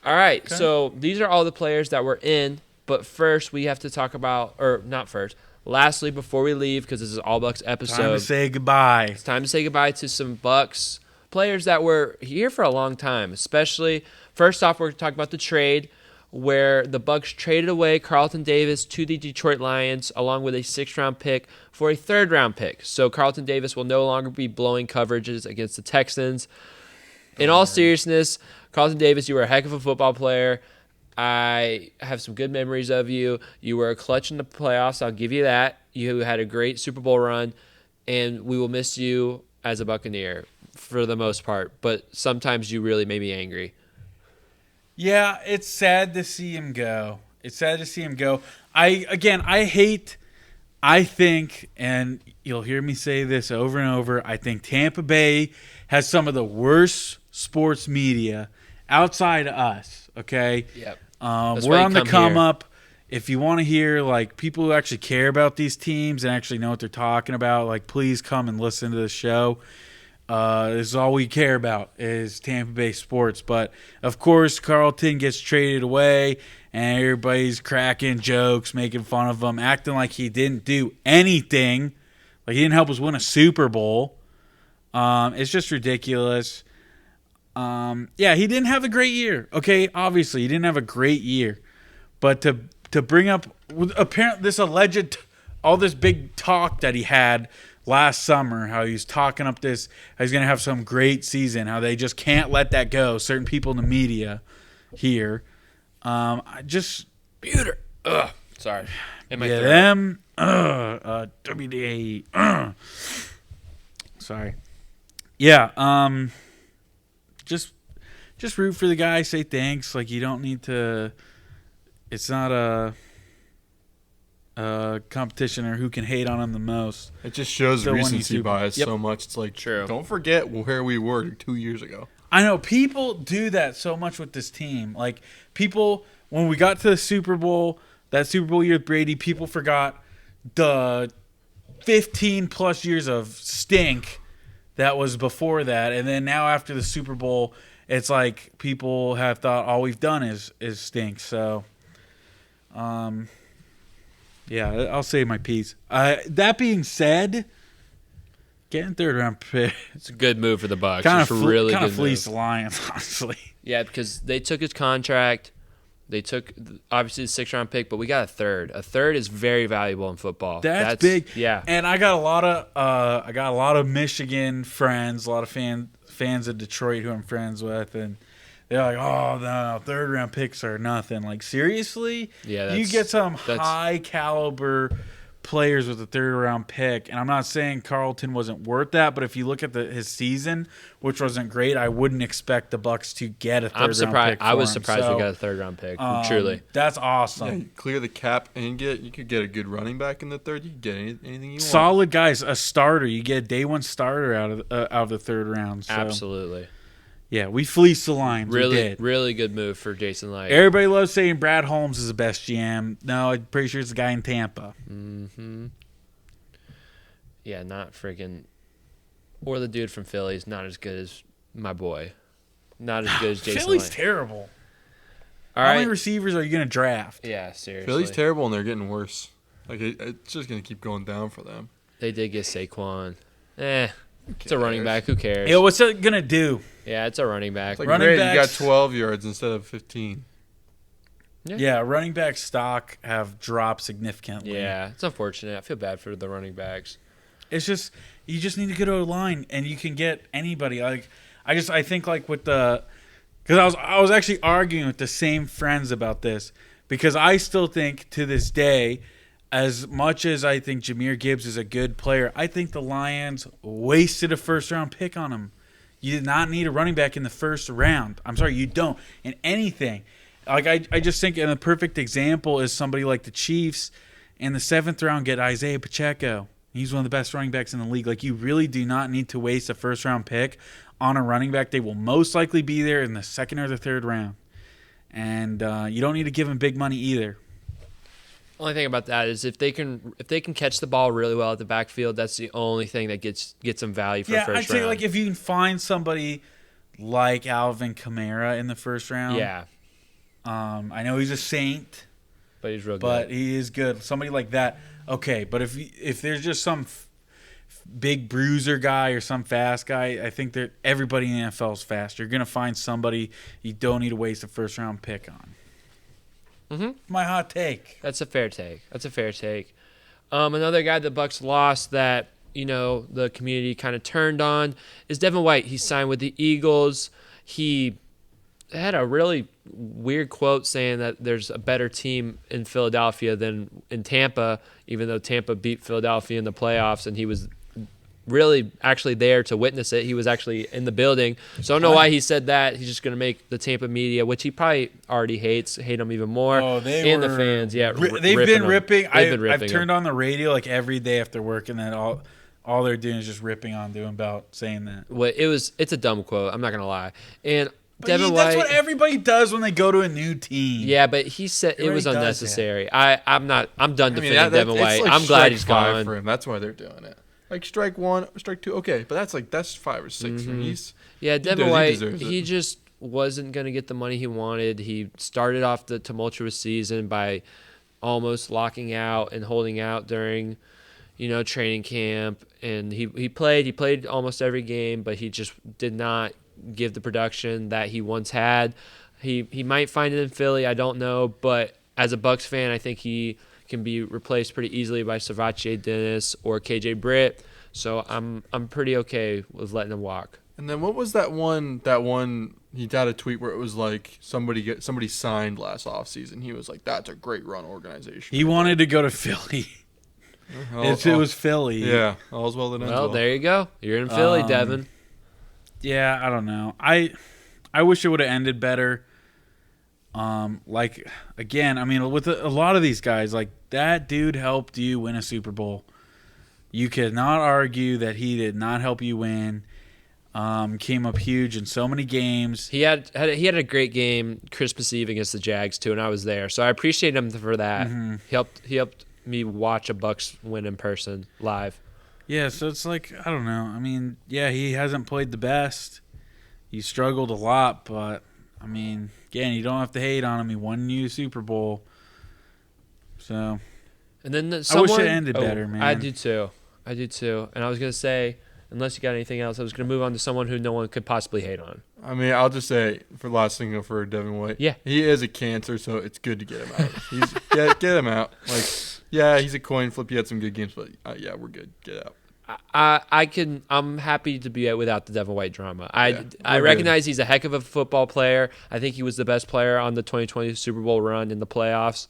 All right, so these are all the players that were in, but first we have to talk about, or not first, lastly, before we leave, because this is All Bucs episode. Time to say goodbye. It's time to say goodbye to some Bucs players that were here for a long time, especially, first off, we're going to talk about the trade where the Bucs traded away Carlton Davis to the Detroit Lions along with a 6th-round pick for a 3rd-round pick. So Carlton Davis will no longer be blowing coverages against the Texans. In all seriousness, Carlton Davis, you were a heck of a football player. I have some good memories of you. You were a clutch in the playoffs. I'll give you that. You had a great Super Bowl run, and we will miss you as a Buccaneer for the most part. But sometimes you really made me angry. Yeah, it's sad to see him go. I think, and you'll hear me say this over and over, I think Tampa Bay has some of the worst sports media outside of us, okay? Yep. We're on the come up. If you want to hear like people who actually care about these teams and actually know what they're talking about, like please come and listen to the show. This is all we care about is Tampa Bay sports. But, of course, Carlton gets traded away, and everybody's cracking jokes, making fun of him, acting like he didn't do anything, like he didn't help us win a Super Bowl. It's just ridiculous. Yeah, he didn't have a great year. Okay, obviously, he didn't have a great year. But to bring up apparently this alleged, all this big talk that he had last summer, how he's talking up this, how he's going to have some great season, how they just can't let that go. Certain people in the media here. I just... Buter. Ugh. Sorry. them. WDA. Sorry. Yeah. Just root for the guy. Say thanks. Like, you don't need to... It's not a competition or who can hate on him the most. It just shows The one recency you- bias Yep. so much. It's like, True. don't forget where we were 2 years ago. I know people do that so much with this team. Like people, when we got to the Super Bowl, that Super Bowl year with Brady, people forgot the 15 plus years of stink that was before that, and then now after the Super Bowl, it's like people have thought all we've done is stink. So, yeah, I'll say my piece. That being said, getting 3rd-round pick It's a good move for the Bucs. kind It's a really of good fleeced move. the Lions, honestly. Yeah, because they took his contract. They took obviously the 6th-round pick, but we got a 3rd. A 3rd is very valuable in football. That's big. Yeah, And I got a lot of Michigan friends, a lot of fans of Detroit who I'm friends with, and they're like, "Oh no, 3rd-round picks are nothing." Like seriously, Yeah, you get some that's- high caliber players with a 3rd-round pick, and I'm not saying Carlton wasn't worth that, but if you look at his season, which wasn't great, I wouldn't expect the Bucs to get a 3rd-round I'm surprised. pick. I was for him. surprised So, we got a 3rd-round pick. Truly, that's awesome. Yeah, you clear the cap and you could get a good running back in the 3rd. You could get anything you want. Solid guys, a starter. You get a day 1 starter out of the 3rd round. So. absolutely. Yeah, we fleeced the Lions. We Really, did. really good move for Jason Light. Everybody loves saying Brad Holmes is the best GM. No, I'm pretty sure it's the guy in Tampa. Mm-hmm. Yeah, not freaking. Or the dude from Philly's not as good as my boy. Not as good as Jason Philly's Light. terrible. All How right. many receivers are you going to draft? Yeah, seriously. Philly's terrible and they're getting worse. Like it's just gonna keep going down for them. They did get Saquon. It's a running back. Who cares? Yeah, what's it gonna do? Yeah, it's a running back. It's like, Running great, you got backs- 12 yards instead of 15. Yeah, running back stock have dropped significantly. Yeah, it's unfortunate. I feel bad for the running backs. It's just you just need to go to a line and you can get anybody. Like I think like with the because I was actually arguing with the same friends about this because I still think to this day, as much as I think Jahmyr Gibbs is a good player, I think the Lions wasted a first-round pick on him. You did not need a running back in the first round. I'm sorry, you don't. In anything. Like I just think a perfect example is somebody like the Chiefs in the 7th round get Isaiah Pacheco. He's one of the best running backs in the league. Like you really do not need to waste a first-round pick on a running back. They will most likely be there in the 2nd or the 3rd round. And you don't need to give him big money either. Only thing about that is if they can catch the ball really well at the backfield, that's the only thing that gets them value for Yeah, first I'd say round. like if you can find somebody like Alvin Kamara in the first round. Yeah, I know he's a saint, but he's real good. but he is good. Somebody like that, okay. But if there's just some big bruiser guy or some fast guy, I think that everybody in the NFL is fast. You're gonna find somebody you don't need to waste a first round pick on. My hot take. That's a fair take. Another guy the Bucs lost that the community kind of turned on is Devin White. He signed with the Eagles. He had a really weird quote saying that there's a better team in Philadelphia than in Tampa, even though Tampa beat Philadelphia in the playoffs, and he was really actually there to witness it. He was actually in the building. So I don't know why he said that. He's just going to make the Tampa media, which he probably already hate him even more. Oh, they and were, the fans, yeah. They've been ripping. I've him. turned on the radio like every day after work, and then all they're doing is just ripping on him about saying that. Well, it's a dumb quote. I'm not going to lie. And But Devin that's White, what everybody does when they go to a new team. yeah, but he said it was Everybody does unnecessary. I'm done defending Devin it's White. like I'm glad strike he's 5 gone. for him. That's why they're doing it. Like strike 1, strike 2, okay, but that's 5 or 6 for him. Yeah, Devin he White, deserves it. he just wasn't going to get the money he wanted. He started off the tumultuous season by almost locking out and holding out during, training camp. And he played almost every game, but he just did not give the production that he once had. He might find it in Philly, I don't know, but as a Bucs fan, I think he can be replaced pretty easily by Savache Dennis or KJ Britt. So I'm pretty okay with letting him walk. And then what was that one he had a tweet where it was like somebody signed last offseason. He was like, that's a great run organization. He wanted to go to Philly. It was Philly. Yeah, all's well that ends well. Well, there you go. You're in Philly, Devin. Yeah, I don't know. I wish it would have ended better. Like again, I mean, with a lot of these guys, like that dude helped you win a Super Bowl. You cannot argue that he did not help you win. Came up huge in so many games. He had a great game Christmas Eve against the Jags too, and I was there, so I appreciate him for that. Mm-hmm. He helped me watch a Bucs win in person live. Yeah, so it's like I don't know. I mean, yeah, he hasn't played the best. He struggled a lot, but I mean, again, you don't have to hate on him. He won you a Super Bowl. So And then I wish it ended better, man. I do too. And I was gonna say, unless you got anything else, I was gonna move on to someone who no one could possibly hate on. I mean, I'll just say for the last thing for Devin White. Yeah. He is a cancer, so it's good to get him out. Get him out. Like, yeah, he's a coin flip. He had some good games, but yeah, we're good. Get out. I'm happy to be without the Devin White drama. I recognize he's a heck of a football player. I think he was the best player on the 2020 Super Bowl run in the playoffs.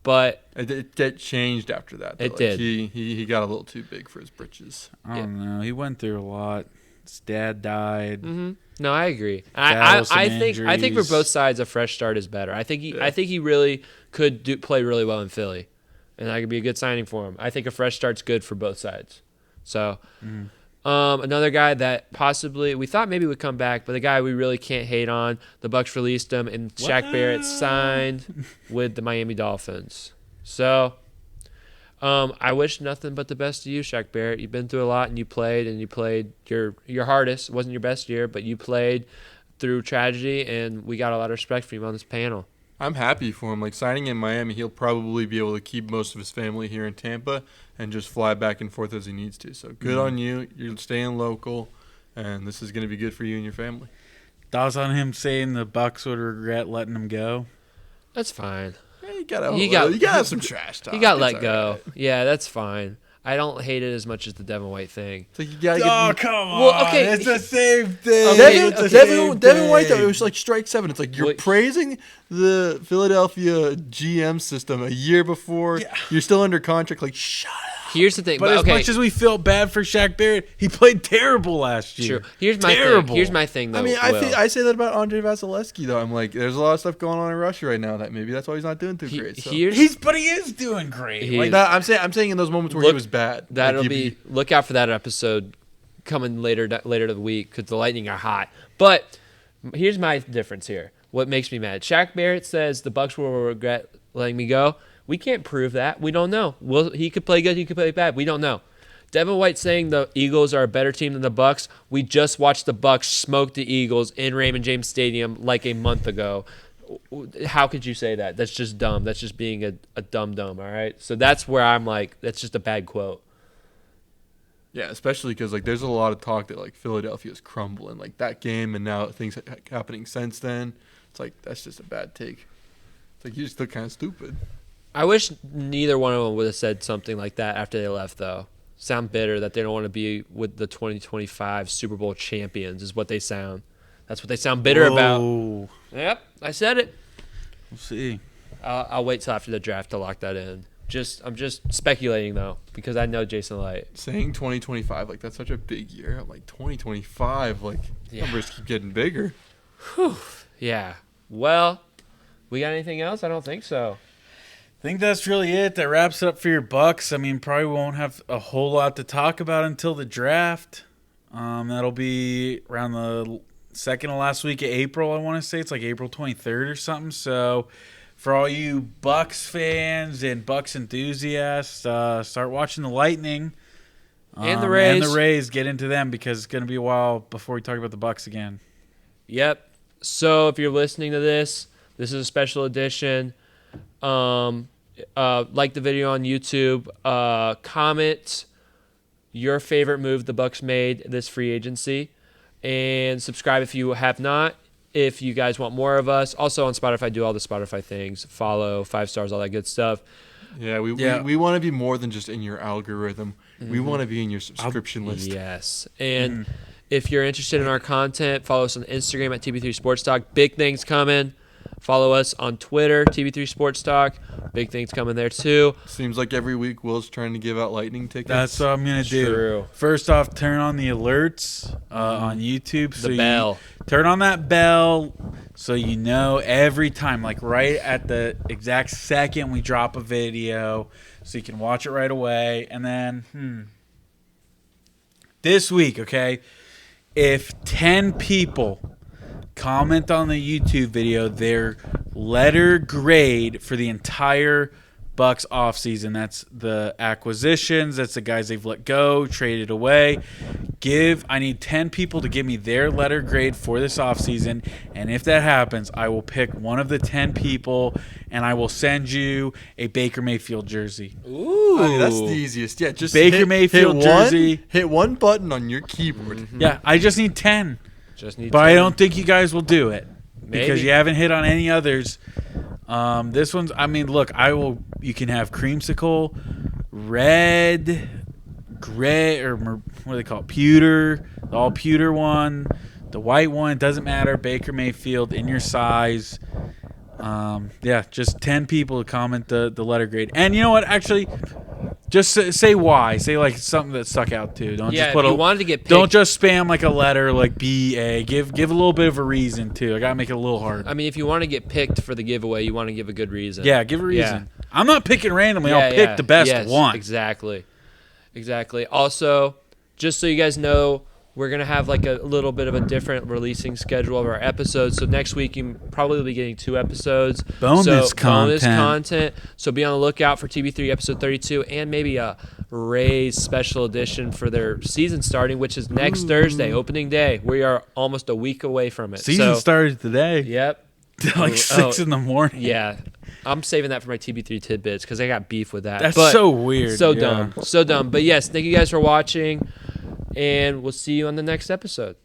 But it changed after that. It did. He got a little too big for his britches. I don't know. He went through a lot. His dad died. Mm-hmm. No, I agree. Battle some I think for injuries. both sides a fresh start is better. I think he really could play really well in Philly, and that could be a good signing for him. I think a fresh start's good for both sides. So, another guy that possibly we thought maybe would come back, but the guy we really can't hate on, the Bucs released him, and Shaq Barrett signed with the Miami Dolphins. So, I wish nothing but the best to you, Shaq Barrett. You've been through a lot, and you played your hardest. It wasn't your best year, but you played through tragedy, and we got a lot of respect for you on this panel. I'm happy for him. Like, signing in Miami, he'll probably be able to keep most of his family here in Tampa and just fly back and forth as he needs to. So good on you. You're staying local, and this is going to be good for you and your family. Thoughts on him saying the Bucs would regret letting him go? That's fine. Yeah, you gotta have some trash talk. He got It's let all go. right. Yeah, that's fine. I don't hate it as much as the Devin White thing. It's like you gotta Oh, get. come on. Well, okay, It's the same thing. Okay, It's the Devin same White, though, thing. it was like strike 7. It's like you're Wait. praising the Philadelphia GM system a year before. Yeah. You're still under contract. Like, shut up. Here's the thing. But as okay, much as we felt bad for Shaq Barrett, he played terrible last year. true. Here's my terrible. thing. Here's my thing, though. I mean, Will. I say that about Andre Vasilevsky, though. I'm like, there's a lot of stuff going on in Russia right now that maybe that's why he's not doing too great. So. Here's But he is doing great. He- Like, No, I'm saying in those moments where he was bad. That'll like, be look out for that episode coming later the week because the Lightning are hot. But here's my difference here. What makes me mad? Shaq Barrett says the Bucs will regret letting me go. We can't prove that. We don't know. He could play good. He could play bad. We don't know. Devin White saying the Eagles are a better team than the Bucs. We just watched the Bucs smoke the Eagles in Raymond James Stadium like a month ago. How could you say that? That's just dumb. That's just being a dumb. All right. So that's where I'm like, that's just a bad quote. Yeah, especially because like there's a lot of talk that like Philadelphia's crumbling, like that game, and now things happening since then. It's like that's just a bad take. It's like you just look kind of stupid. I wish neither one of them would have said something like that after they left, though. Sound bitter that they don't want to be with the 2025 Super Bowl champions is what they sound. That's what they sound bitter about. whoa. Yep, I said it. We'll see. I'll wait till after the draft to lock that in. I'm just speculating though because I know Jason Light. Saying 2025, like that's such a big year. I'm like 2025, like Yeah. numbers keep getting bigger. Yeah. Well, we got anything else? I don't think so. I think that's really it. That wraps it up for your Bucks. I mean, probably won't have a whole lot to talk about until the draft. That'll be around the second to last week of April, I want to say. It's like April 23rd or something. So for all you Bucks fans and Bucks enthusiasts, start watching the Lightning. And the Rays. And the Rays, get into them because it's going to be a while before we talk about the Bucks again. Yep. So if you're listening to this is a special edition. Like the video on YouTube. Comment your favorite move the Bucs made this free agency, and subscribe if you have not. If you guys want more of us, also on Spotify, do all the Spotify things. Follow, 5 stars, all that good stuff. Yeah, we want to be more than just in your algorithm. We want to be in your subscription list. Yes, and if you're interested in our content, follow us on Instagram at TB3 Sports Talk. Big things coming. Follow us on Twitter, TB3 Sports Talk. Big things coming there too. Seems like every week Will's trying to give out Lightning tickets. That's what I'm going to do. True. First off, turn on the alerts on YouTube. The bell. Turn on that bell so you know every time, like right at the exact second we drop a video, so you can watch it right away. And then, this week, okay, if 10 people comment on the YouTube video their letter grade for the entire Bucs offseason. That's the acquisitions. That's the guys they've let go, traded away. I need 10 people to give me their letter grade for this offseason. And if that happens, I will pick one of the 10 people and I will send you a Baker Mayfield jersey. Ooh, I mean, that's the easiest. Yeah, just Baker Mayfield jersey. Hit one button on your keyboard. Yeah, I just need 10. Just But I don't think you guys will do it because Maybe. you haven't hit on any others. This one's, I mean, look, you can have creamsicle, red, gray, or what do they call it? Pewter, the all pewter one, the white one, doesn't matter. Baker Mayfield in your size. Yeah, just 10 people to comment the letter grade. And you know what? Actually, just say why. Say like something that stuck out too. Don't Yeah, just put if you wanted to get picked, don't just spam like a letter like BA. Give a little bit of a reason too. I gotta make it a little hard. I mean, if you want to get picked for the giveaway, you want to give a good reason. Yeah, give a reason. I'm not picking randomly. I'll pick Yeah. the best Yes, one. Exactly. Also, just so you guys know, we're going to have like a little bit of a different releasing schedule of our episodes. So next week, you probably will be getting 2 episodes. Bonus content. content. So be on the lookout for TB3 episode 32 and maybe a Rays special edition for their season starting, which is next Thursday, opening day. We are almost a week away from it. Season started today. Yep. like 6 in the morning. Yeah. I'm saving that for my TB3 tidbits because I got beef with that. That's but so weird. So dumb. So dumb. But yes, thank you guys for watching, and we'll see you on the next episode.